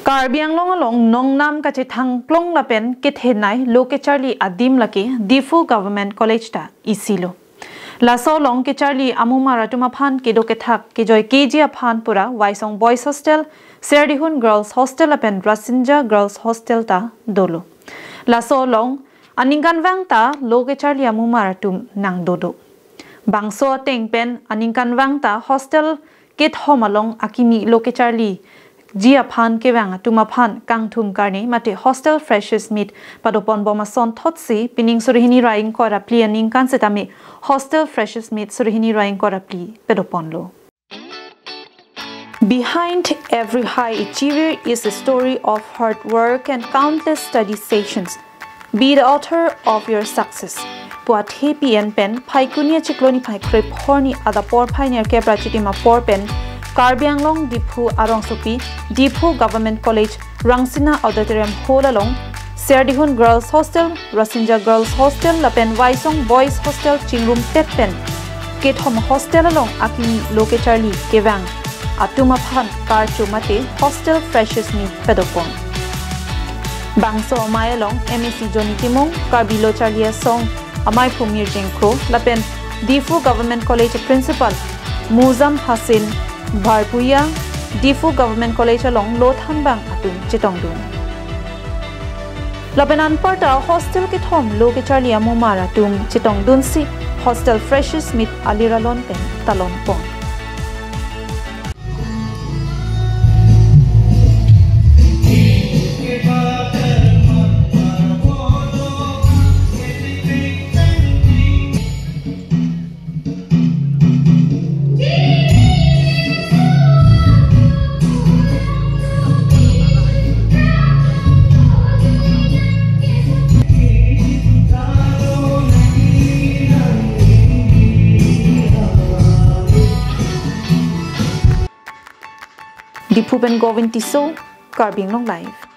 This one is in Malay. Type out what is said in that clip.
Karbiang long along nong nam ka thang plong la pen ke thenai loke charli adim laki Diphu Government College ta isilo la so long ke charli amumara tuma phan ke do ke thak ke joy kg phan pura waisong boys hostel Serdihun girls hostel la pen Rasinja girls hostel ta dolo la so long aningan wang ta loke charli amumara tum nang dodo bangso teng pen aningan wang ta hostel Kethom along akimi loke charli Jia phan ke wang tuma phan kang thum karni mate hostel freshers meet padopon boma son thotsi pining surhini raing kora plianing kan setami hostel freshers meet surhini raing kora pli pedopon lo. Behind every high achiever is a story of hard work and countless study sessions. Be the author of your success. Puat happy and pen pai kunia chikloni pai krip horni ada por pai near kebra chitima por pen Karbiang long Diphu arong sopi Diphu Government College Rangsina Auditorium Hall along Serdihun Girls Hostel Rasinja Girls Hostel Lapen Waisong Boys Hostel Chingrumsi pen Kethom Hostel along Akimi Loke Charli Kevang Atuma Phan Kar Chumate Hostel Freshers Meet Pedopon Bangso Amay along MSc Johnny Timong Karbilo Charlia Song Amay Pumir Jengkro Lapen Diphu Government College Principal Muzam Hasin Bharpuya, Diphu Government College along Lothanbang atum Chitongdun. Labanan parta hostel Kethom Loke Charli Amumara tum Chitongdun si hostel freshers meet Aliralon pen Talon pon. Diphu Ben Govin Tiso, Karbiang Long Live.